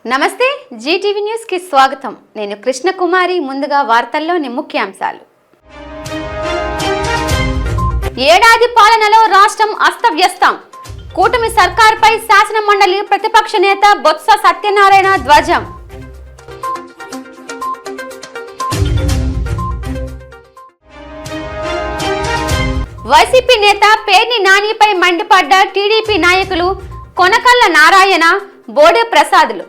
నమస్తే Zee TV news కి స్వాగతం. నేను కృష్ణకుమారి. ముందుగా వార్తల్లోని ముఖ్యాంశాలు. ఏడాది పాలనలో రాష్ట్రం అస్తవ్యస్తం. కూటమి సర్కార్పై శాసన మండలి ప్రతిపక్ష నేత బొత్స సత్యనారాయణ ధ్వజం. వైసీపీ నేత పేర్ని నానిపై మండిపడ్డ టీడీపీ నాయకులు కొనకళ్ళ నారాయణ, బోడే ప్రసాదులు.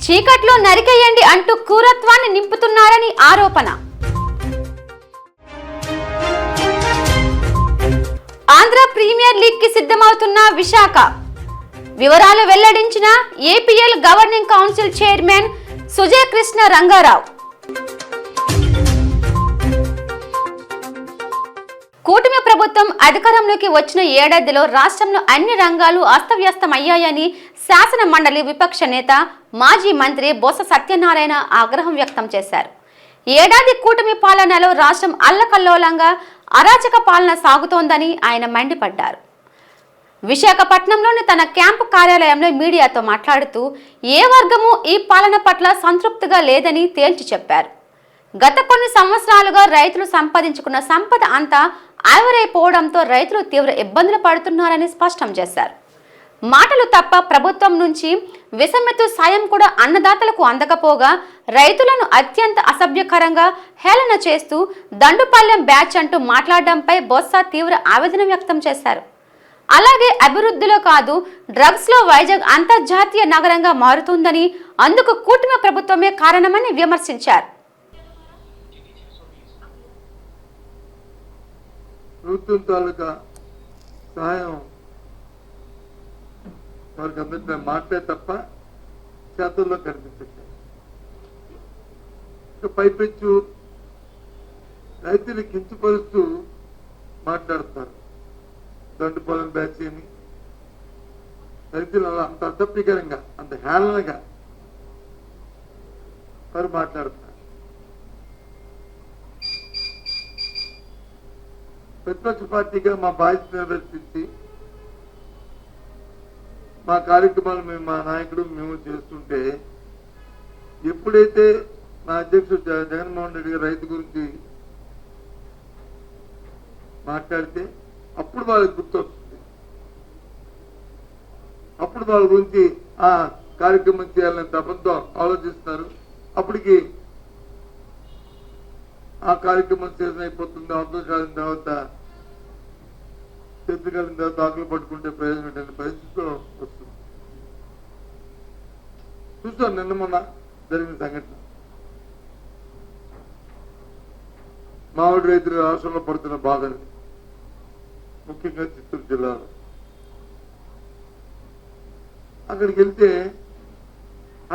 చీకట్లో నరికేయండి అంటూ క్రూరత్వాన్ని నింపుతున్నారని ఆరోపణ. ఆంధ్ర ప్రీమియర్ లీగ్ కి సిద్ధమవుతున్న విశాఖ. వివరాలు వెల్లడించిన APL governing council chairman Sujay Krishna Rangarao. కూటమి ప్రభుత్వం అధికారంలోకి వచ్చిన ఏడాదిలో రాష్ట్రంలో అన్ని రంగాలు అస్తవ్యస్తమయ్యాయని శాసన మండలి విపక్ష నేత మాజీ మంత్రి బొత్స సత్యనారాయణ ఆగ్రహం వ్యక్తం చేశారు. ఏడాది కూటమి పాలనలో రాష్ట్రం అల్లకల్లోలంగా అరాచక పాలన సాగుతోందని ఆయన మండిపడ్డారు. విశాఖపట్నంలోని తన క్యాంపు కార్యాలయంలో మీడియాతో మాట్లాడుతూ ఏ వర్గము ఈ పాలన పట్ల సంతృప్తిగా లేదని తేల్చి చెప్పారు. గత కొన్ని సంవత్సరాలుగా రైతులు సంపాదించుకున్న సంపద అంతా ఆవిరైపోవడంతో రైతులు తీవ్ర ఇబ్బందులు పడుతున్నారని స్పష్టం చేశారు. మాటలు తప్ప ప్రభుత్వం నుంచి విసమెత్తు సాయం కూడా అన్నదాతలకు అందకపోగా రైతులను అత్యంత అసభ్యకరంగా హేళన చేస్తూ దండుపాలెం బ్యాచ్ అంటూ మాట్లాడడంపై బొత్స తీవ్ర ఆవేదన వ్యక్తం చేశారు. అలాగే అభివృద్ధిలో కాదు, డ్రగ్స్ లో వైజాగ్ అంతర్జాతీయ నగరంగా మారుతుందని, అందుకు కూటమి ప్రభుత్వమే కారణమని విమర్శించారు. ప్రభుత్వం తాలూకా సహాయం వారికి అందరికీ మాటే తప్ప చేతుల్లో కనిపించట్లేదు. పైపెచ్చు రైతులు కించపరుస్తూ మాట్లాడుతున్నారు. దండుపాలెం బ్యాచ్ అని రైతులు అలా అంత అసభ్యకరంగా, అంత హేళనగా వారు మాట్లాడుతున్నారు. ప్రతిపక్ష పార్టీగా మా బాధ్యత నిర్వర్తించి మా కార్యక్రమాలు మా నాయకుడు మేము చేస్తుంటే, ఎప్పుడైతే మా అధ్యక్షుడు జగన్మోహన్ రెడ్డి గారు రైతు గురించి మాట్లాడితే అప్పుడు వాళ్ళకి గుర్తొస్తుంది. అప్పుడు వాళ్ళ గురించి ఆ కార్యక్రమం చేయాలని తపంతో ఆలోచిస్తారు. అప్పటికి ఆ కార్యక్రమం చేసిన అయిపోతుంది. అవతల కాలిన తర్వాత చేతి కాలిన తర్వాత ఆకులు పట్టుకుంటే ప్రయోజనం పరిస్థితిలో వస్తుంది. చూస్తాం నిన్న మొన్న జరిగిన సంఘటన. మామిడి రైతులు రాష్ట్రంలో పడుతున్న బాధలు, ముఖ్యంగా చిత్తూరు జిల్లాలో. అక్కడికి వెళ్తే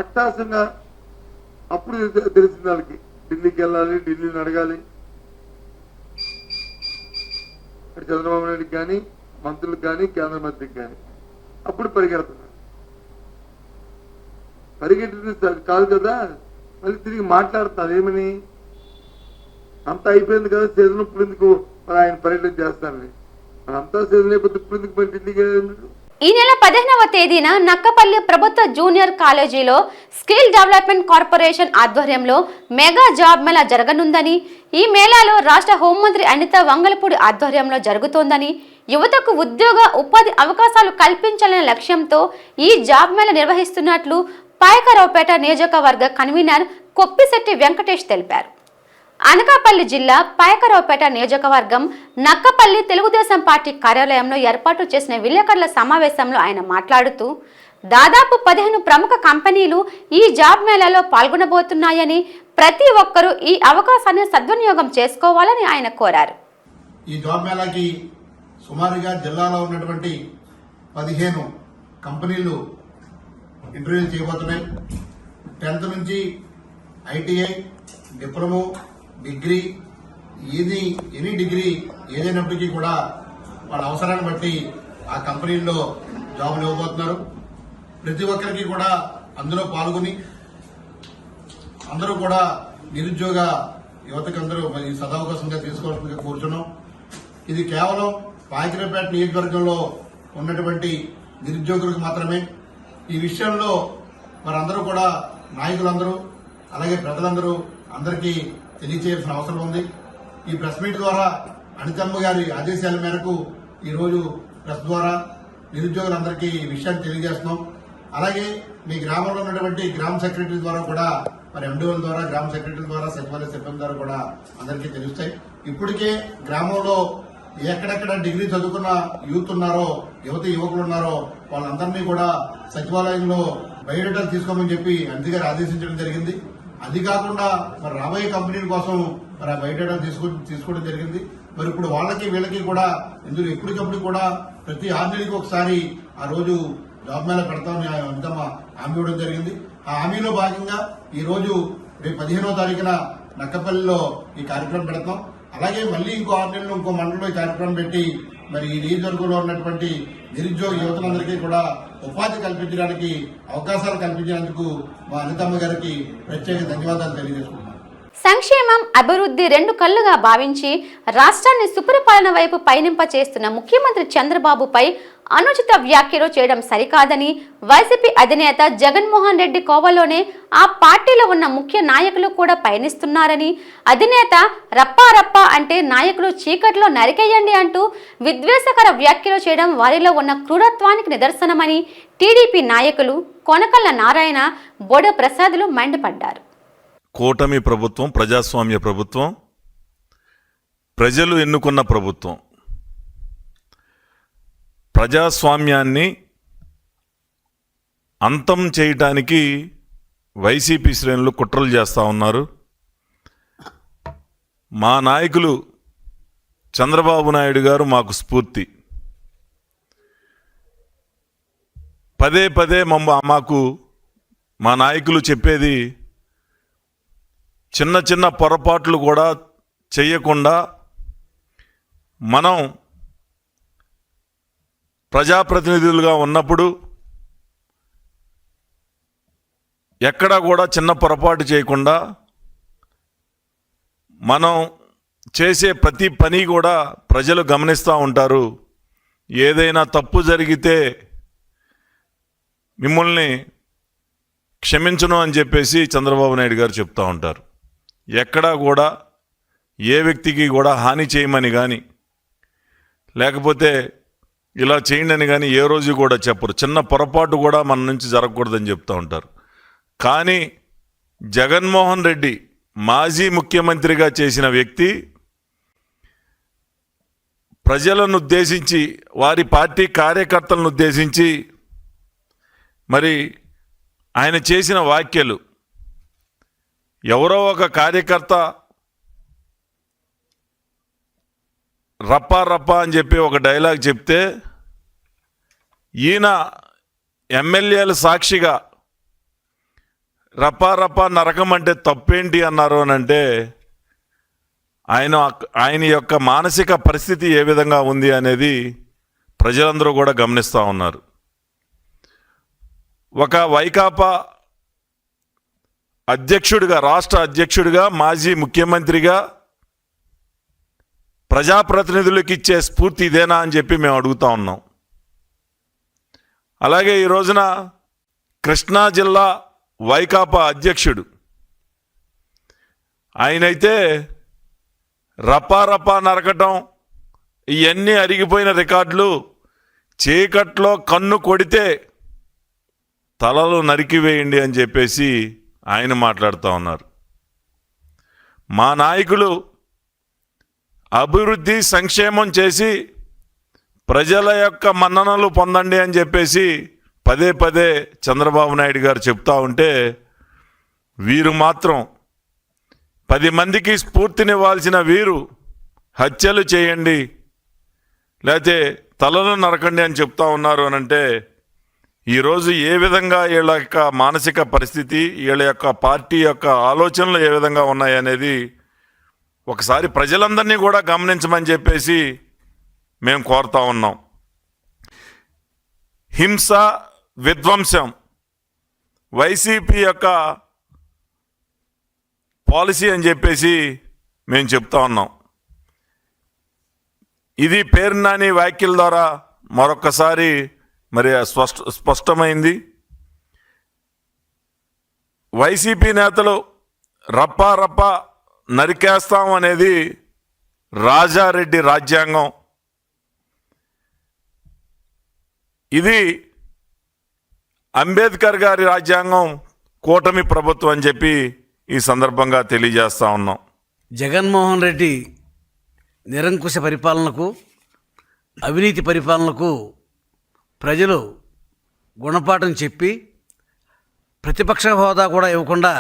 అట్టాసంగా అప్పుడు తెలిసిన వాళ్ళకి ఢిల్లీకి వెళ్ళాలి, ఢిల్లీని అడగాలి. చంద్రబాబు నాయుడికి కానీ, మంత్రులకు కానీ, కేంద్ర మంత్రికి కానీ అప్పుడు పరిగెడుతున్నారు. పరిగెట్టిన కాదు కదా, మళ్ళీ తిరిగి మాట్లాడుతున్నారు. ఏమని? అంతా అయిపోయింది కదా, సీజన్ ఇప్పుడు ఎందుకు మరి ఆయన పర్యటన చేస్తానని. అంతా సీజన్ అయిపోతే ఇప్పుడు ఎందుకు మరి ఢిల్లీకి? ఈ నెల 15వ తేదీన నక్కపల్లి ప్రభుత్వ జూనియర్ కాలేజీలో స్కిల్ డెవలప్మెంట్ కార్పొరేషన్ ఆధ్వర్యంలో మెగా జాబ్ మేళా జరగనుందని, ఈ మేళాలో రాష్ట్ర హోంమంత్రి అనిత వంగలపూడి ఆధ్వర్యంలో జరుగుతోందని, యువతకు ఉద్యోగ ఉపాధి అవకాశాలు కల్పించాలనే లక్ష్యంతో ఈ జాబ్ మేళా నిర్వహిస్తున్నట్లు పాయకరావుపేట నియోజకవర్గ కన్వీనర్ కొప్పిశెట్టి వెంకటేష్ తెలిపారు. అనకాపల్లి జిల్లా పాయకరావుపేట నియోజకవర్గం నక్కపల్లి తెలుగుదేశం పార్టీ కార్యాలయంలో ఏర్పాటు చేసిన విలేకరుల సమావేశంలో ఆయన మాట్లాడుతూ దాదాపు 15 ప్రముఖ కంపెనీలు ఈ జాబ్ మేళాలో పాల్గొనబోతున్నాయని, ప్రతి ఒక్కరూ ఈ అవకాశాన్ని సద్వినియోగం చేసుకోవాలని ఆయన కోరారు. ఈ జాబ్ మేళాకి సుమారుగా జిల్లాలో ఉన్నటువంటి 15 కంపెనీలు ఇంటర్వ్యూలు చేయబోతున్నాయి. 10th నుంచి ITI, diploma, degree, any degree ఏదైనప్పటికీ కూడా వాళ్ళ అవసరాన్ని బట్టి ఆ కంపెనీల్లో జాబులు ఇవ్వబోతున్నారు. ప్రతి ఒక్కరికి కూడా అందులో పాల్గొని అందరూ కూడా నిరుద్యోగ యువతకు అందరూ ఈ సదవకాశంగా తీసుకోవాల్సిందిగా కోరుచున్నాం. ఇది కేవలం పాయకరావుపేట నియోజకవర్గంలో ఉన్నటువంటి నిరుద్యోగులకు మాత్రమే. ఈ విషయంలో అందరూ కూడా నాయకులందరూ అలాగే ప్రజలందరూ అందరికీ తెలియచేయాల్సిన అవసరం ఉంది. ఈ ప్రెస్ మీట్ ద్వారా అనితమ్మ గారి ఆదేశాల మేరకు ఈ రోజు ప్రెస్ ద్వారా నిరుద్యోగులందరికీ ఈ విషయాన్ని తెలియజేస్తున్నాం. అలాగే మీ గ్రామంలో ఉన్నటువంటి గ్రామ సెక్రటరీ ద్వారా కూడా మరి ఎండిఓల ద్వారా గ్రామ సెక్రటరీ ద్వారా సచివాలయ సిబ్బంది ద్వారా కూడా అందరికీ తెలుస్తాయి. ఇప్పటికే గ్రామంలో ఎక్కడెక్కడ డిగ్రీ చదువుకున్న యూత్ ఉన్నారో యువకులు ఉన్నారో వాళ్ళందరినీ కూడా సచివాలయంలో బయోడేటాలు తీసుకోమని చెప్పి ఎంపీ గారు ఆదేశించడం జరిగింది. అది కాకుండా మరి రాబోయే కంపెనీల కోసం మరి ఆ బయోడేటాలు తీసుకోవడం జరిగింది. మరి ఇప్పుడు వాళ్ళకి వీళ్ళకి కూడా ఇందులో ఎప్పటికప్పుడు కూడా ప్రతి 6 నెలలకు ఒకసారి ఆ రోజు జాబ్ మేళా పెడతామని అంతా హామీ ఇవ్వడం జరిగింది. ఆ హామీలో భాగంగా ఈ రోజు రేపు 15వ తారీఖున నక్కపల్లిలో ఈ కార్యక్రమం పెడతాం. అలాగే మళ్ళీ ఇంకో 6 నెలలు ఇంకో మండలంలో ఈ కార్యక్రమం పెట్టి మరి ఈ నియోజకవర్గంలో ఉన్నటువంటి నిరుద్యోగ యువతలందరికీ కూడా ఉపాధి కల్పించడానికి అవకాశాలు కల్పించినందుకు మా అనితమ్మ గారికి ప్రత్యేక ధన్యవాదాలు తెలియజేసుకుంటున్నాను. సంక్షేమం అభివృద్ధి రెండు కళ్లుగా భావించి రాష్ట్రాన్ని సుపరిపాలన వైపు పయనింప చేస్తున్న ముఖ్యమంత్రి చంద్రబాబుపై అనుచిత వ్యాఖ్యలు చేయడం సరికాదని వైసీపీ అధినేత జగన్మోహన్ రెడ్డి కోవలోనే ఆ పార్టీలో ఉన్న ముఖ్య నాయకులు కూడా పయనిస్తున్నారని, అధినేత రప్పా అంటే నాయకులు చీకట్లో నరికేయండి అంటూ విద్వేషకర వ్యాఖ్యలు చేయడం వారిలో ఉన్న క్రూరత్వానికి నిదర్శనమని టీడీపీ నాయకులు కొనకళ్ళ నారాయణ, బోడ ప్రసాదులు మండిపడ్డారు. కూటమి ప్రభుత్వం ప్రజాస్వామ్య ప్రభుత్వం, ప్రజలు ఎన్నుకున్న ప్రభుత్వం. ప్రజాస్వామ్యాన్ని అంతం చేయటానికి వైసీపీ శ్రేణులు కుట్రలు చేస్తూ ఉన్నారు. మా నాయకులు చంద్రబాబు నాయుడు గారు మాకు స్ఫూర్తి. పదే మాకు మా నాయకులు చెప్పేది చిన్న పొరపాట్లు కూడా చేయకుండా మనం ప్రజాప్రతినిధులుగా ఉన్నప్పుడు ఎక్కడా కూడా చిన్న పొరపాటు చేయకుండా మనం చేసే ప్రతి పని కూడా ప్రజలు గమనిస్తూ ఉంటారు. ఏదైనా తప్పు జరిగితే మిమ్మల్ని క్షమించను అని చెప్పేసి చంద్రబాబు నాయుడు గారు చెప్తూ ఉంటారు. ఎక్కడా కూడా ఏ వ్యక్తికి కూడా హాని చేయమని కానీ లేకపోతే ఇలా చేయండి అని కానీ ఏ రోజు కూడా చెప్పరు. చిన్న పొరపాటు కూడా మన నుంచి జరగకూడదని చెప్తూ ఉంటారు. కానీ జగన్మోహన్ రెడ్డి మాజీ ముఖ్యమంత్రిగా చేసిన వ్యక్తి ప్రజలను ఉద్దేశించి, వారి పార్టీ కార్యకర్తలను ఉద్దేశించి మరి ఆయన చేసిన వ్యాఖ్యలు, ఎవరో ఒక కార్యకర్త రప్పా అని చెప్పి ఒక డైలాగ్ చెప్తే ఈయన ఎమ్మెల్యేల సాక్షిగా రప్పా నరకం అంటే తప్పేంటి అన్నారు అని అంటే ఆయన యొక్క మానసిక పరిస్థితి ఏ విధంగా ఉంది అనేది ప్రజలందరూ కూడా గమనిస్తూ ఉన్నారు. ఒక వైకాపా అధ్యక్షుడిగా, రాష్ట్ర అధ్యక్షుడిగా, మాజీ ముఖ్యమంత్రిగా ప్రజాప్రతినిధులకు ఇచ్చే స్ఫూర్తి ఇదేనా అని చెప్పి మేము అడుగుతా ఉన్నాం. అలాగే ఈ రోజున కృష్ణా జిల్లా వైకాపా అధ్యక్షుడు ఆయనైతే రప్పా నరకటం, ఇవన్నీ అరిగిపోయిన రికార్డులు, చీకట్లో కన్ను కొడితే తలలు నరికివేయండి అని చెప్పేసి ఆయన మాట్లాడుతూ ఉన్నారు. మా నాయకులు అభివృద్ధి సంక్షేమం చేసి ప్రజల యొక్క మన్ననలు పొందండి అని చెప్పేసి పదే చంద్రబాబు నాయుడు గారు చెప్తా ఉంటే వీరు మాత్రం 10 మందికి స్ఫూర్తినివ్వాల్సిన వీరు హత్యలు చేయండి లేకపోతే తలలు నరకండి అని చెప్తా ఉన్నారు అని అంటే ఈరోజు ఏ విధంగా వీళ్ళ యొక్క మానసిక పరిస్థితి, వీళ్ళ యొక్క పార్టీ యొక్క ఆలోచనలు ఏ విధంగా ఉన్నాయనేది ఒకసారి ప్రజలందరినీ కూడా గమనించమని చెప్పేసి మేము కోరుతా ఉన్నాం. హింస, విధ్వంసం వైసీపీ యొక్క పాలసీ అని చెప్పేసి మేము చెప్తా ఉన్నాం. ఇది పేరు నాని వ్యాఖ్యల ద్వారా మరొకసారి మరి స్పష్టమైంది. వైసీపీ నేతలు రప్పా రప్పా నరికేస్తాం అనేది రాజారెడ్డి రాజ్యాంగం. ఇది అంబేద్కర్ గారి రాజ్యాంగం, కూటమి ప్రభుత్వం అని చెప్పి ఈ సందర్భంగా తెలియజేస్తా ఉన్నాం. జగన్మోహన్ రెడ్డి నిరంకుశ పరిపాలనకు, అవినీతి పరిపాలనకు ప్రజలు గుణపాఠం చెప్పి ప్రతిపక్ష హోదా కూడా ఇవ్వకుండా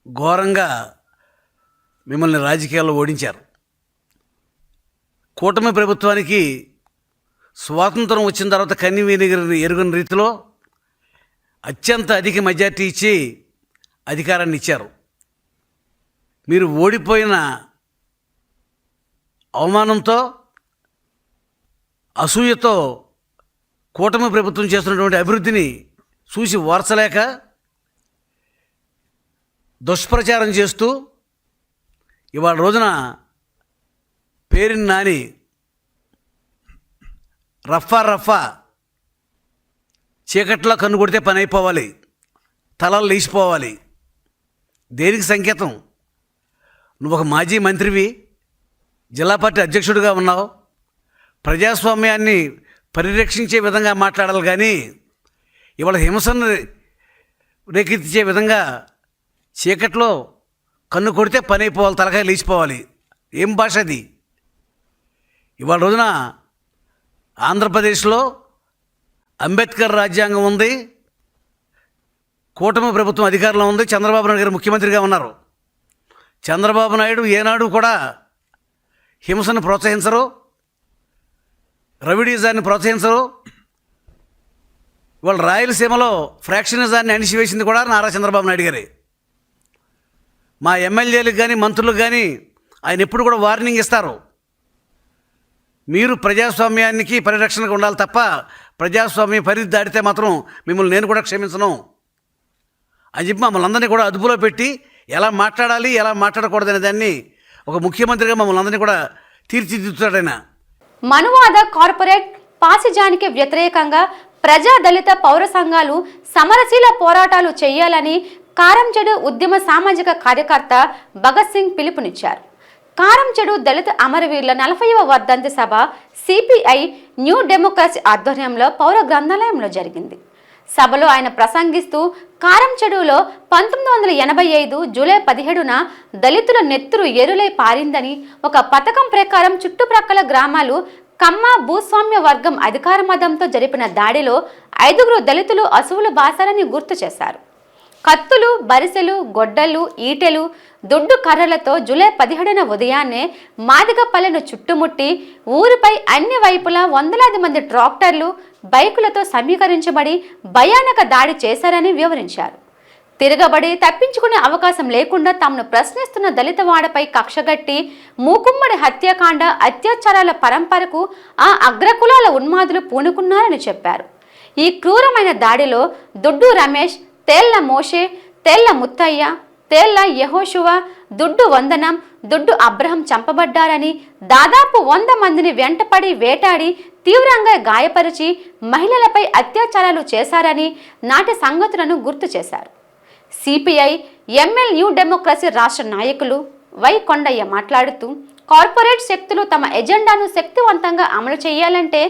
ఘోరంగా మిమ్మల్ని రాజకీయాల్లో ఓడించారు. కూటమి ప్రభుత్వానికి స్వాతంత్రం వచ్చిన తర్వాత కన్నీవిని ఎరుగని రీతిలో అత్యంత అధిక మెజార్టీ ఇచ్చి అధికారాన్ని ఇచ్చారు. మీరు ఓడిపోయిన అవమానంతో, అసూయతో కూటమి ప్రభుత్వం చేస్తున్నటువంటి అభివృద్ధిని చూసి ఓర్చలేక దుష్ప్రచారం చేస్తూ ఇవాళ రోజున పేరుని నాని రఫా చీకట్లో కన్ను కొడితే పని అయిపోవాలి, తలలు లేచిపోవాలి. దేనికి సంకేతం? నువ్వు ఒక మాజీ మంత్రివి, జిల్లా పార్టీ అధ్యక్షుడిగా ఉన్నావు, ప్రజాస్వామ్యాన్ని పరిరక్షించే విధంగా మాట్లాడాలి. కానీ ఇవాళ హింసను రేకెత్తించే విధంగా చీకట్లో కన్ను కొడితే పని అయిపోవాలి, తలకాయ లేచిపోవాలి. ఏం భాష అది? ఇవాళ రోజున ఆంధ్రప్రదేశ్లో అంబేద్కర్ రాజ్యాంగం ఉంది, కూటమి ప్రభుత్వం అధికారంలో ఉంది, చంద్రబాబు నాయుడు గారు ముఖ్యమంత్రిగా ఉన్నారు. చంద్రబాబు నాయుడు ఏనాడు కూడా హింసను ప్రోత్సహించరు, రవిడిజాన్ని ప్రోత్సహించరు. ఇవాళ రాయలసీమలో ఫ్రాక్షనిజాన్ని అణిచివేసింది కూడా నారా చంద్రబాబు నాయుడు గారే. మా ఎమ్మెల్యేలకు కానీ మంత్రులకు కానీ ఆయన ఎప్పుడు కూడా వార్నింగ్ ఇస్తారు. మీరు ప్రజాస్వామ్యానికి పరిరక్షణగా ఉండాలి తప్ప ప్రజాస్వామ్యం పరిధి దాటితే మాత్రం మిమ్మల్ని నేను కూడా క్షమించను అని చెప్పి మమ్మల్ని అందరినీ కూడా అదుపులో పెట్టి ఎలా మాట్లాడాలి, ఎలా మాట్లాడకూడదనే దాన్ని ఒక ముఖ్యమంత్రిగా మమ్మల్ని అందరినీ కూడా తీర్చిదిద్దుతాడైనా. మనువాద కార్పొరేట్ పాసిజానికి వ్యతిరేకంగా ప్రజా దళిత పౌర సంఘాలు సమరశీల పోరాటాలు చేయాలని కారంచెడు ఉద్యమ సామాజిక కార్యకర్త భగత్ సింగ్ పిలుపునిచ్చారు. కారంచెడు దళిత అమరవీరుల 40వ వర్ధంతి సభ సిపిఐ న్యూ డెమోక్రసీ ఆధ్వర్యంలో పౌర గ్రంథాలయంలో జరిగింది. సభలో ఆయన ప్రసంగిస్తూ కారంచెడులో 1985 జూలై 17న దళితుల నెత్తురు ఎరులై పారిందని, ఒక పథకం ప్రకారం చుట్టుప్రక్కల గ్రామాలు కమ్మ భూస్వామ్య వర్గం అధికార మదంతో జరిపిన దాడిలో 5గురు దళితులు అసువులు బాసారని గుర్తు చేశారు. కత్తులు, బరిసెలు, గొడ్డలు, ఈటెలు, దొడ్డు కర్రలతో జూలై 17న ఉదయాన్నే మాదిగపల్లెను చుట్టుముట్టి ఊరిపై అన్ని వైపులా వందలాది మంది ట్రాక్టర్లు, బైకులతో సమీకరించబడి భయానక దాడి చేశారని వివరించారు. తిరగబడి తప్పించుకునే అవకాశం లేకుండా తమను ప్రశ్నిస్తున్న దళితవాడపై కక్షగట్టి మూకుమ్మడి హత్యాకాండ, అత్యాచారాల పరంపరకు ఆ అగ్రకులాల ఉన్మాదులు పూనుకున్నారని చెప్పారు. ఈ క్రూరమైన దాడిలో దొడ్డు రమేష్, తేళ్ల మోషే, తేళ్ల ముత్తయ్య, తేళ్ల యెహోషువ, దుడ్డు వందనం, దుడ్డు అబ్రహం చంపబడ్డారని, దాదాపు 100 మందిని వెంటపడి వేటాడి తీవ్రంగా గాయపరిచి మహిళలపై అత్యాచారాలు చేశారని నాటి సంగతులను గుర్తు చేశారు. సిపిఐ ఎంఎల్ న్యూ డెమోక్రసీ రాష్ట్ర నాయకులు వై కొండయ్య మాట్లాడుతూ, కార్పొరేట్ శక్తులు తమ ఎజెండాను శక్తివంతంగా అమలు చేయాలంటే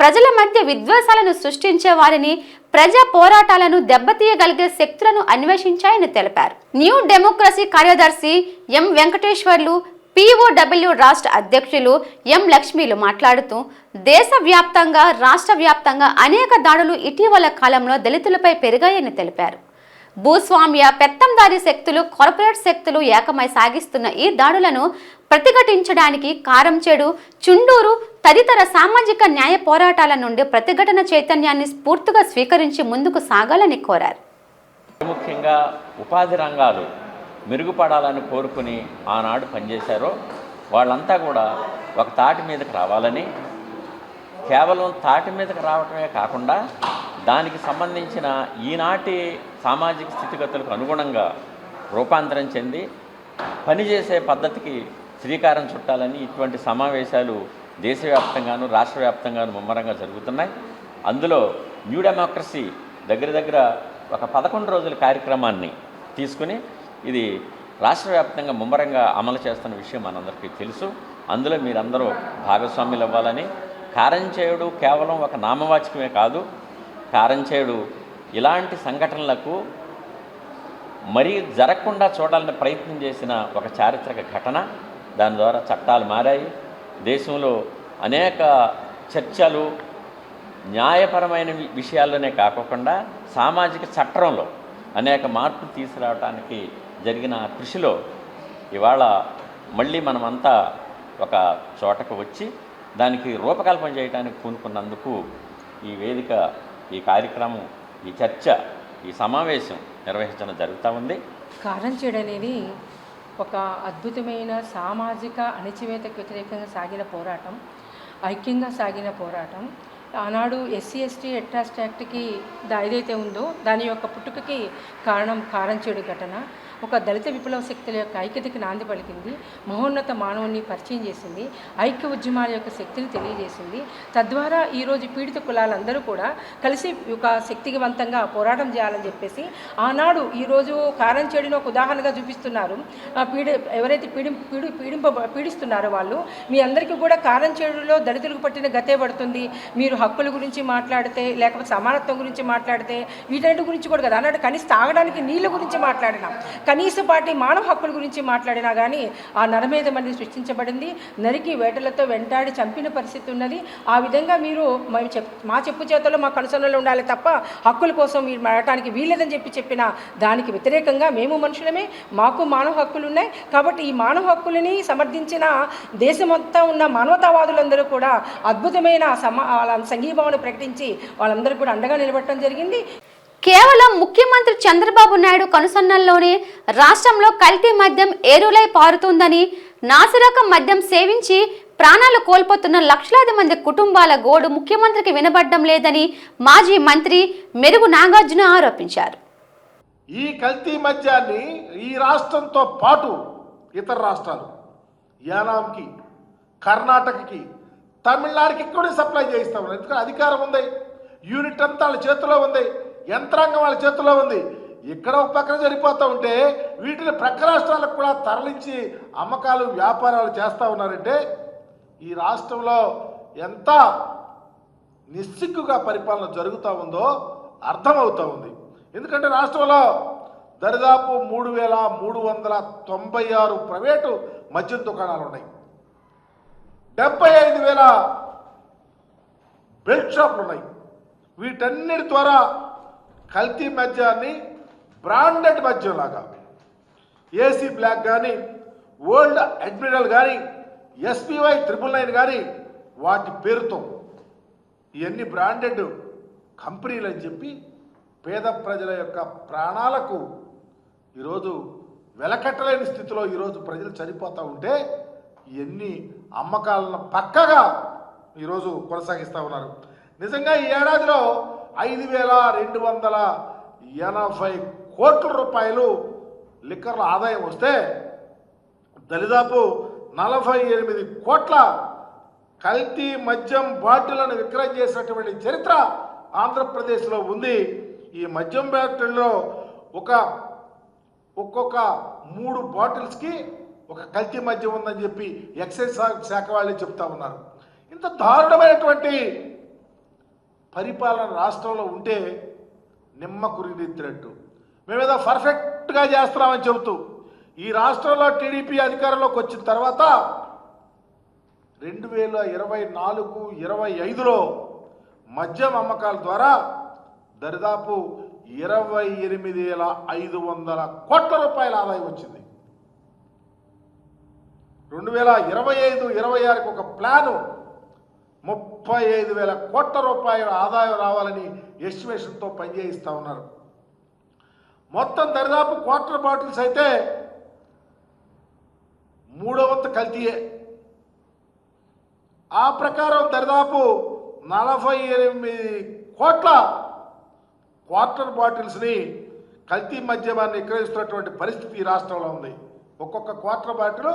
ప్రజల మధ్య విద్వేషాలను సృష్టించే వారిని, ప్రజా పోరాటాలను దెబ్బతీయగలిగే శక్తులను అన్వేషించాయని తెలిపారు. న్యూ డెమోక్రసీ కార్యదర్శి ఎం వెంకటేశ్వర్లు, పిఓడబ్ల్యూ రాష్ట్ర అధ్యక్షులు ఎం లక్ష్మీలు మాట్లాడుతూ, దేశవ్యాప్తంగా, రాష్ట్ర వ్యాప్తంగా అనేక దాడులు ఇటీవల కాలంలో దళితులపై పెరిగాయని తెలిపారు. భూస్వామ్య పెత్తందారీ శక్తులు, కార్పొరేట్ శక్తులు ఏకమై సాగిస్తున్న ఈ దాడులను ప్రతిఘటించడానికి కారంచెడు, చుండూరు తదితర సామాజిక న్యాయ పోరాటాల నుండి ప్రతిఘటన చైతన్యాన్ని స్ఫూర్తిగా స్వీకరించి ముందుకు సాగాలని కోరారు. ముఖ్యంగా ఉపాధి రంగాలు మెరుగుపడాలని కోరుకుని ఆనాడు పనిచేశారో వాళ్ళంతా కూడా ఒక తాటి మీదకి రావాలని, కేవలం తాటి మీదకి రావటమే కాకుండా దానికి సంబంధించిన ఈనాటి సామాజిక స్థితిగతులకు అనుగుణంగా రూపాంతరం చెంది పనిచేసే పద్ధతికి శ్రీకారం చుట్టాలని ఇటువంటి సమావేశాలు దేశవ్యాప్తంగాను, రాష్ట్ర వ్యాప్తంగాను ముమ్మరంగా జరుగుతున్నాయి. అందులో న్యూ డెమోక్రసీ దగ్గర ఒక 11 రోజుల కార్యక్రమాన్ని తీసుకుని ఇది రాష్ట్ర వ్యాప్తంగా ముమ్మరంగా అమలు చేస్తున్న విషయం మనందరికీ తెలుసు. అందులో మీరందరూ భాగస్వాములు అవ్వాలని, కారంచేయుడు కేవలం ఒక నామవాచకమే కాదు, కారంచేయుడు ఇలాంటి సంఘటనలకు మరీ జరగకుండా చూడాలని ప్రయత్నం చేసిన ఒక చారిత్రక ఘటన. దాని ద్వారా చట్టాలు మారాయి. దేశంలో అనేక చర్చలు న్యాయపరమైన విషయాల్లోనే కాకుండా సామాజిక చట్టంలో అనేక మార్పులు తీసుకురావడానికి జరిగిన కృషిలో ఇవాళ మళ్ళీ మనమంతా ఒక చోటకు వచ్చి దానికి రూపకల్పన చేయడానికి పూనుకున్నందుకు ఈ వేదిక, ఈ కార్యక్రమం, ఈ చర్చ, ఈ సమావేశం నిర్వహించడం జరుగుతూ ఉంది. కారంచేడు అనేది ఒక అద్భుతమైన సామాజిక అణచివేతకు వ్యతిరేకంగా సాగిన పోరాటం, ఐక్యంగా సాగిన పోరాటం. ఆనాడు ఎస్సీ ఎస్టీ అట్రాసిటీ యాక్ట్కి ఏదైతే ఉందో దాని యొక్క పుట్టుకకి కారణం కారంచేడు ఘటన. ఒక దళిత విప్లవ శక్తుల యొక్క ఐక్యతకి నాంది పలికింది, మహోన్నత మానవుని పరిచయం చేసింది, ఐక్య ఉద్యమాల యొక్క శక్తిని తెలియజేసింది. తద్వారా ఈరోజు పీడిత కులాలందరూ కూడా కలిసి ఒక శక్తివంతంగా పోరాటం చేయాలని చెప్పేసి ఆనాడు ఈరోజు కారంచేడును ఒక ఉదాహరణగా చూపిస్తున్నారు. ఎవరైతే పీడిస్తున్నారో వాళ్ళు, మీ అందరికీ కూడా కారంచేడులో దళితులకు పట్టిన గతే పడుతుంది, మీరు హక్కుల గురించి మాట్లాడితే, లేకపోతే సమానత్వం గురించి మాట్లాడితే, వీటన్నిటి గురించి కూడా కదా అన్నాడు. కనీసం తాగడానికి నీళ్ళ గురించి మాట్లాడినాం, కనీసపాటి మానవ హక్కుల గురించి మాట్లాడినా కానీ ఆ నరమేధం అనేది సృష్టించబడింది. నరికి వేటలతో వెంటాడి చంపిన పరిస్థితి ఉన్నది. ఆ విధంగా మీరు మా చెప్పు చేతల్లో మా కనుసనలో ఉండాలి తప్ప హక్కుల కోసం మీరు మాట్లాడటానికి వీల్లేదని చెప్పిన దానికి వ్యతిరేకంగా మేము మనుషులమే, మాకు మానవ హక్కులు ఉన్నాయి. కాబట్టి ఈ మానవ హక్కులని సమర్థించిన దేశమంతా ఉన్న మానవతావాదులందరూ కూడా అద్భుతమైన సంఘీభావన ప్రకటించి వాళ్ళందరూ కూడా అండగా నిలబడటం జరిగింది. కేవలం ముఖ్యమంత్రి చంద్రబాబు నాయుడు కనుసన్నల్లోనే రాష్ట్రంలో కల్తీ మద్యం ఏరులై పారుతుందని, నాసిరకం మద్యం సేవించి ప్రాణాలు కోల్పోతున్న లక్షలాది మంది కుటుంబాల గోడు ముఖ్యమంత్రికి వినబడ్డం లేదని మాజీ మంత్రి మెరుగు నాగార్జున ఆరోపించారు. ఈ కల్తీ మద్యాన్ని ఈ రాష్ట్రంతో పాటు ఇతర రాష్ట్రాలు, యానాంకి, కర్ణాటకకి, తమిళనాడుకి కూడా సప్లై చేయిస్తా ఉన్నారు. ఎందుకంటే అధికారం ఉంది, యూనిట్ అంతా వాళ్ళ చేతిలో ఉంది, యంత్రాంగం వాళ్ళ చేతిలో ఉంది. ఇక్కడ ఒక పక్కన జరిగిపోతూ ఉంటే వీటిని ప్రక్క రాష్ట్రాలకు కూడా తరలించి అమ్మకాలు, వ్యాపారాలు చేస్తూ ఉన్నారంటే ఈ రాష్ట్రంలో ఎంత నిస్సిగ్గుగా పరిపాలన జరుగుతూ ఉందో అర్థమవుతూ ఉంది. ఎందుకంటే రాష్ట్రంలో దరిదాపు 3,396 ప్రైవేటు మద్యం దుకాణాలు ఉన్నాయి, 75,000 బెల్ట్ షాపులు ఉన్నాయి. వీటన్నిటి ద్వారా కల్తీ మద్యాన్ని బ్రాండెడ్ మద్యం లాగా ఏసీ బ్లాక్ కానీ, ఓల్డ్ అడ్మిరల్ కానీ, SPY 999 కానీ వాటి పేరుతో ఇవన్నీ బ్రాండెడ్ కంపెనీలు అని చెప్పి పేద ప్రజల యొక్క ప్రాణాలకు ఈరోజు వెలకట్టలేని స్థితిలో ఈరోజు ప్రజలు చనిపోతూ ఉంటే ఇవన్నీ అమ్మకాలను పక్కగా ఈరోజు కొనసాగిస్తూ ఉన్నారు. నిజంగా ఈ ఏడాదిలో 5,280 కోట్ల రూపాయలు లిక్కర్ల ఆదాయం వస్తే దరిదాపు 48 కోట్ల కల్తీ మద్యం బాటిళ్లను విక్రయం చేసినటువంటి చరిత్ర ఆంధ్రప్రదేశ్లో ఉంది. ఈ మద్యం బాటిల్లో ఒక్కొక్క 3 బాటిల్స్కి ఒక కల్తీ మద్యం ఉందని చెప్పి ఎక్సైజ్ శాఖ వాళ్ళే చెప్తా ఉన్నారు. ఇంత దారుణమైనటువంటి పరిపాలన రాష్ట్రంలో ఉంటే నిమ్మ కురిగినట్టు మేమేదో పర్ఫెక్ట్గా చేస్తున్నామని చెబుతూ ఈ రాష్ట్రంలో టీడీపీ అధికారంలోకి వచ్చిన తర్వాత 2024-25లో మద్యం అమ్మకాల ద్వారా దరిదాపు 28,500 కోట్ల రూపాయల ఆదాయం వచ్చింది. 2025-26కి ఒక ప్లాను 35,000 కోట్ల రూపాయల ఆదాయం రావాలని ఎస్టిమేషన్తో పనిచేయిస్తూ ఉన్నారు. మొత్తం దరిదాపు క్వార్టర్ బాటిల్స్ అయితే 3వ వంతు కల్తీయే. ఆ ప్రకారం దరిదాపు 48 కోట్ల క్వార్టర్ బాటిల్స్ని కల్తీ మద్యమాన్ని విక్రయిస్తున్నటువంటి పరిస్థితి ఈ రాష్ట్రంలో ఉంది. ఒక్కొక్క క్వార్టర్ బాటిల్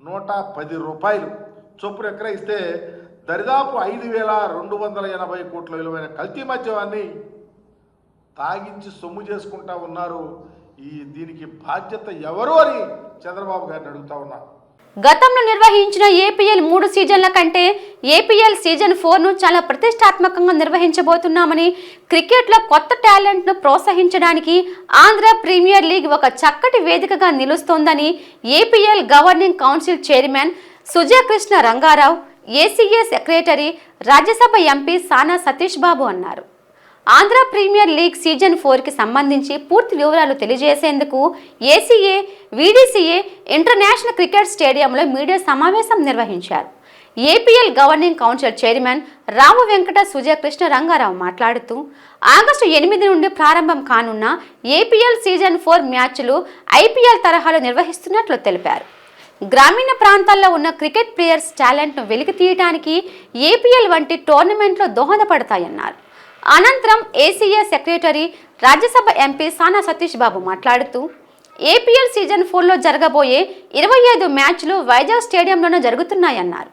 110 రూపాయలు చొప్పున విక్రయిస్తే దరిదాపు 5,280 కోట్ల విలువైన కల్తీ మద్యమాన్ని తాగించి సొమ్ము చేసుకుంటా ఉన్నారు దీనికి బాధ్యత ఎవరు అని చంద్రబాబు గారిని అడుగుతా ఉన్నా. గతంలో నిర్వహించిన ఏపీఎల్ 3 సీజన్ల కంటే ఏపీఎల్ సీజన్ 4ను చాలా ప్రతిష్టాత్మకంగా నిర్వహించబోతున్నామని, క్రికెట్లో కొత్త టాలెంట్ను ప్రోత్సహించడానికి ఆంధ్ర ప్రీమియర్ లీగ్ ఒక చక్కటి వేదికగా నిలుస్తోందని APL governing council chairman Sujayakrishna Rangarao, ACA secretary, Rajya Sabha MP Sana Satish బాబు అన్నారు. ఆంధ్ర ప్రీమియర్ లీగ్ సీజన్ 4కి సంబంధించి పూర్తి వివరాలు తెలియజేసేందుకు ఏసీఏ, వీడీసీఏ ఇంటర్నేషనల్ క్రికెట్ స్టేడియంలో మీడియా సమావేశం నిర్వహించారు. ఏపీఎల్ గవర్నింగ్ కౌన్సిల్ చైర్మన్ రావు వెంకట సుజయకృష్ణ రంగారావు మాట్లాడుతూ, ఆగస్టు 8 నుండి ప్రారంభం కానున్న ఏపీఎల్ సీజన్ 4 మ్యాచ్లు ఐపీఎల్ తరహాలో నిర్వహిస్తున్నట్లు తెలిపారు. గ్రామీణ ప్రాంతాల్లో ఉన్న క్రికెట్ ప్లేయర్స్ టాలెంట్ను వెలికి తీయడానికి ఏపీఎల్ వంటి టోర్నమెంట్లు దోహదపడతాయన్నారు. అనంతరం ACA secretary, Rajya Sabha MP Sana Satish బాబు మాట్లాడుతూ, ఏపీఎల్ సీజన్ 4లో జరగబోయే 25 మ్యాచ్లు వైజాగ్ స్టేడియంలోనే జరుగుతున్నాయన్నారు.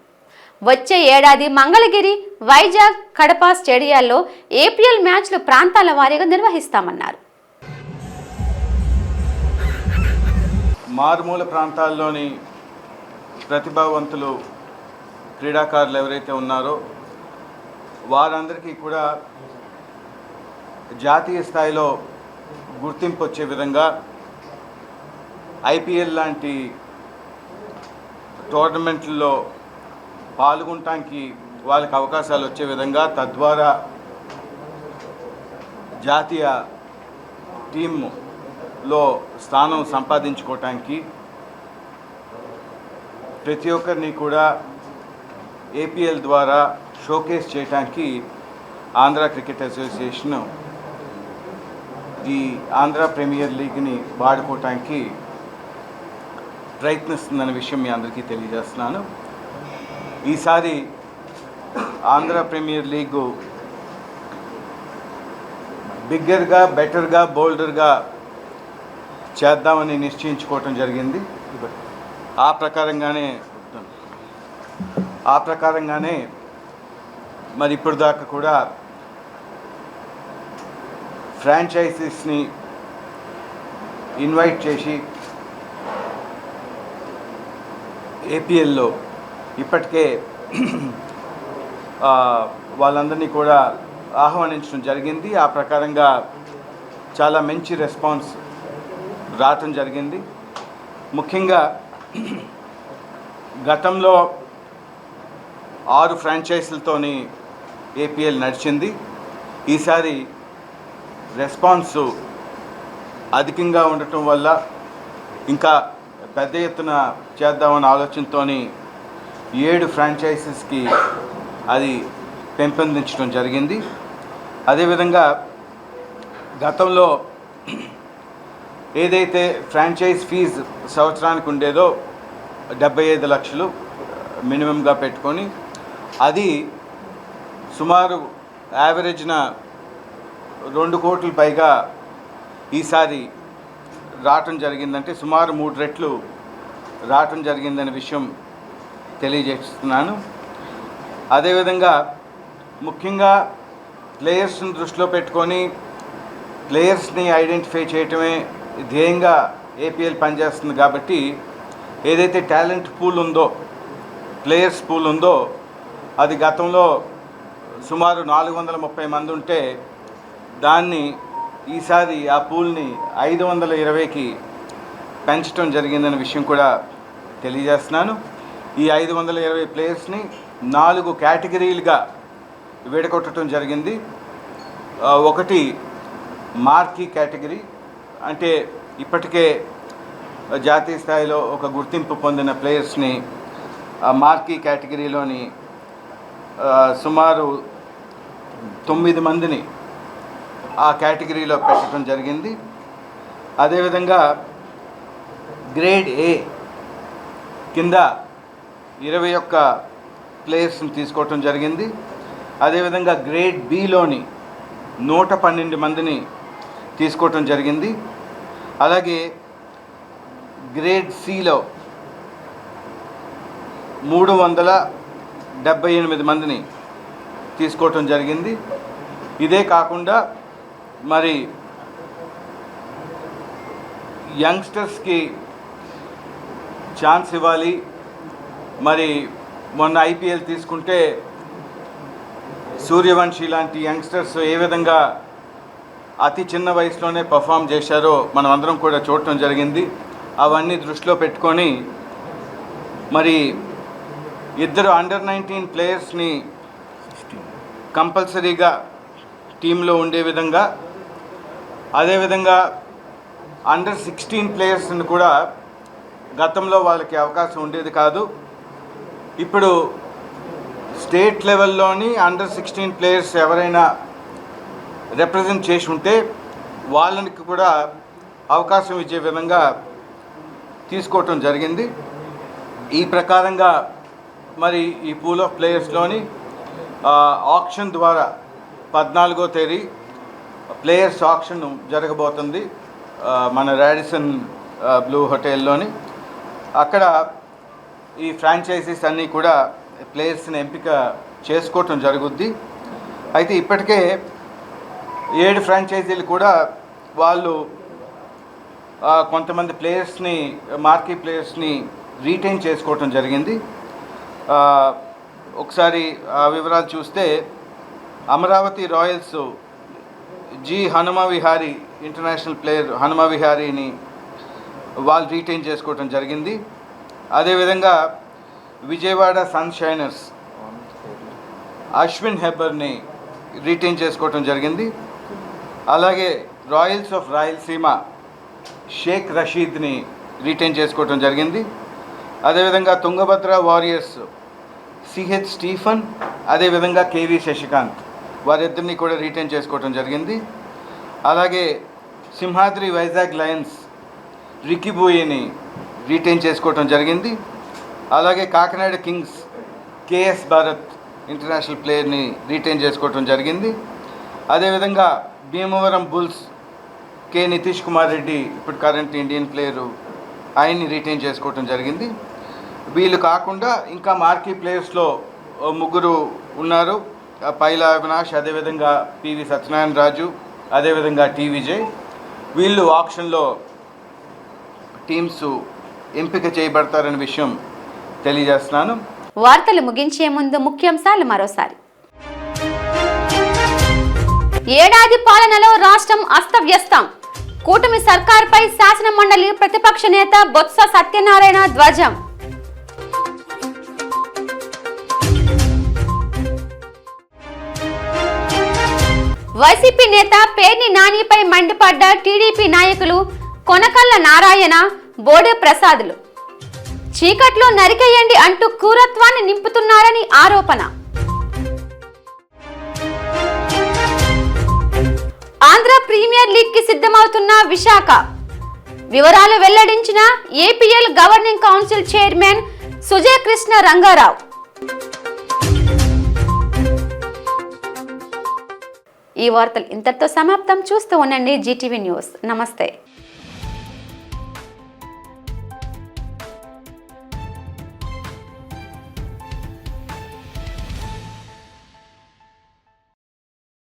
వచ్చే ఏడాది మంగళగిరి, వైజాగ్, కడప స్టేడియాల్లో ఏపీఎల్ మ్యాచ్లు ప్రాంతాల వారీగా నిర్వహిస్తామన్నారు. మారుమూల ప్రాంతాల్లోని ప్రతిభావంతులు క్రీడాకారులు ఎవరైతే ఉన్నారో వారందరికీ కూడా జాతీయ స్థాయిలో గుర్తింపు వచ్చే విధంగా ఐపీఎల్ లాంటి టోర్నమెంట్లలో పాల్గొనడానికి వాళ్ళకి అవకాశాలు వచ్చే విధంగా, తద్వారా జాతీయ టీంలో స్థానం సంపాదించుకోవటానికి ప్రతి ఒక్కరిని కూడా ఏపీఎల్ ద్వారా షోకేస్ చేయడానికి ఆంధ్ర క్రికెట్ అసోసియేషన్ ఈ ఆంధ్ర ప్రీమియర్ లీగ్ని వాడుకోవటానికి ప్రయత్నిస్తుందన్న విషయం మీ అందరికీ తెలియజేస్తున్నాను. ఈసారి ఆంధ్ర ప్రీమియర్ లీగు బిగ్గర్గా, బెటర్గా, బోల్డర్గా చేద్దామని నిశ్చయించుకోవటం జరిగింది. ఆ ప్రకారంగానే మరి ఇప్పుడు దాకా కూడా ఫ్రాంచైజీస్ని ఇన్వైట్ చేసి ఏపీఎల్లో ఇప్పటికే వాళ్ళందరినీ కూడా ఆహ్వానించడం జరిగింది. ఆ ప్రకారంగా చాలా మంచి రెస్పాన్స్ రావటం జరిగింది. ముఖ్యంగా గతంలో 6 ఫ్రాంచైజీలతోని ఏపీఎల్ నడిచింది. ఈసారి రెస్పాన్స్ అధికంగా ఉండటం వల్ల ఇంకా పెద్ద ఎత్తున చేద్దామన్న ఆలోచనతో 7 ఫ్రాంచైజీస్కి అది పెంపొందించడం జరిగింది. అదేవిధంగా గతంలో ఏదైతే ఫ్రాంచైజ్ ఫీజు సంవత్సరానికి ఉండేదో 75 లక్షలు మినిమంగా పెట్టుకొని అది సుమారు యావరేజ్న 2 కోట్ల పైగా ఈసారి రావటం జరిగిందంటే సుమారు 3 రెట్లు రావటం జరిగిందనే విషయం తెలియజేస్తున్నాను. అదేవిధంగా ముఖ్యంగా ప్లేయర్స్ని దృష్టిలో పెట్టుకొని ప్లేయర్స్ని ఐడెంటిఫై చేయటమే ధ్యేయంగా ఏపీఎల్ పనిచేస్తుంది. కాబట్టి ఏదైతే టాలెంట్ పూల్ ఉందో, ప్లేయర్స్ పూల్ ఉందో, అది గతంలో సుమారు 430 మంది ఉంటే దాన్ని ఈసారి ఆ పూల్ని 520కి పెంచడం జరిగిందనే విషయం కూడా తెలియజేస్తున్నాను. ఈ 520 ప్లేయర్స్ని 4 కేటగిరీలుగా విడగొట్టడం జరిగింది. ఒకటి మార్కీ కేటగిరీ, అంటే ఇప్పటికే జాతీయ స్థాయిలో ఒక గుర్తింపు పొందిన ప్లేయర్స్ని మార్కీ కేటగిరీలోని సుమారు 9 మందిని ఆ కేటగిరీలో పెట్టడం జరిగింది. అదేవిధంగా గ్రేడ్ ఏ కింద 21 ప్లేయర్స్ని తీసుకోవటం జరిగింది. అదేవిధంగా గ్రేడ్ బిలోని 112 మందిని తీసుకోవటం జరిగింది. అలాగే గ్రేడ్ సిలో 378 మందిని తీసుకోవటం జరిగింది. ఇదే కాకుండా మరి యంగ్స్టర్స్కి ఛాన్స్ ఇవ్వాలి. మరి మొన్న ఐపీఎల్ తీసుకుంటే సూర్యవంశీ లాంటి యంగ్స్టర్స్ ఏ విధంగా అతి చిన్న వయసులోనే పర్ఫామ్ చేశారో మనం అందరం కూడా చూడటం జరిగింది. అవన్నీ దృష్టిలో పెట్టుకొని మరి ఇద్దరు అండర్-19 ప్లేయర్స్ని కంపల్సరీగా టీంలో ఉండే విధంగా, అదేవిధంగా అండర్-16 ప్లేయర్స్ని కూడా గతంలో వాళ్ళకి అవకాశం ఉండేది కాదు. ఇప్పుడు స్టేట్ లెవెల్లోని అండర్-16 ప్లేయర్స్ ఎవరైనా రిప్రజెంట్ చేసి ఉంటే వాళ్ళకి కూడా అవకాశం ఇచ్చే విధంగా తీసుకోవటం జరిగింది. ఈ ప్రకారంగా మరి ఈ పూల్ ఆఫ్ ప్లేయర్స్లోని ఆక్షన్ ద్వారా 14వ తేదీ ప్లేయర్స్ ఆక్షన్ జరగబోతుంది మన రాడిసన్ బ్లూ హోటల్లోని. అక్కడ ఈ ఫ్రాంచైజీస్ అన్నీ కూడా ప్లేయర్స్ని ఎంపిక చేసుకోవటం జరుగుద్ది. అయితే ఇప్పటికే 7 ఫ్రాంచైజీలు కూడా వాళ్ళు కొంతమంది ప్లేయర్స్ని, మార్కీ ప్లేయర్స్ని రీటైన్ చేసుకోవటం జరిగింది. ఒకసారి ఆ వివరాలు చూస్తే Amaravati Royals G Hanuma Vihari international player Hanuma విహారీని వాళ్ళు రీటైన్ చేసుకోవటం జరిగింది. అదేవిధంగా విజయవాడ సన్షైనర్స్ అశ్విన్ హెబ్బర్ని రీటైన్ చేసుకోవటం జరిగింది. అలాగే రాయల్స్ ఆఫ్ రాయలసీమ షేక్ రషీద్ని రీటైన్ చేసుకోవటం జరిగింది. అదేవిధంగా తుంగభద్ర వారియర్స్ సిహెచ్ స్టీఫన్, అదేవిధంగా కేవీ శశికాంత్ వారిద్దరిని కూడా రీటైన్ చేసుకోవటం జరిగింది. అలాగే సింహాద్రి వైజాగ్ లయన్స్ రికిబోయిని రీటైన్ చేసుకోవటం జరిగింది. అలాగే Kakinada Kings KS Bharat international ప్లేయర్ని రీటైన్ చేసుకోవటం జరిగింది. అదేవిధంగా భీమవరం బుల్స్ కె నితీష్ కుమార్ రెడ్డి ఇప్పుడు కరెంట్ ఇండియన్ ప్లేయరు, ఆయన్ని రీటైన్ చేసుకోవటం జరిగింది. వీళ్ళు కాకుండా ఇంకా మార్కీ ప్లేయర్స్లో 3 ఉన్నారు. పైలా అవినాష్, అదేవిధంగా పివి సత్యనారాయణ రాజు, అదేవిధంగా టి విజయ్. వీళ్ళు ఆక్షన్లో టీమ్స్ ఎంపిక చేయబడతారనే విషయం తెలియజేస్తున్నాను. వార్తలు ముగించే ముందు ముఖ్యాంశాలు మరోసారి. ఏడాది పాలనలో రాష్ట్రం అస్తవ్యస్తం. కూటమి సర్కార్పై శాసన మండలి ప్రతిపక్ష నేత బొత్స సత్యనారాయణ ధ్వజం. వైసీపీ నేత పేర్ని నానిపై మండిపడ్డ టీడీపీ నాయకులు కొనకళ్ళ నారాయణ, బోడే ప్రసాదులు. చీకట్లో నరికేయండి అంటూ క్రూరత్వాన్ని నింపుతున్నారని ఆరోపణ. ఆంధ్ర ప్రీమియర్ లీగ్ కి సిద్ధమవుతున్న విశాఖ. వివరాలు వెల్లడించిన APL governing council chairman Sujay Krishna Rangarao. ఈ వార్తలు ఇంతటితో సమాప్తం. చూస్తూ ఉండండి జీటీవీ న్యూస్. నమస్తే.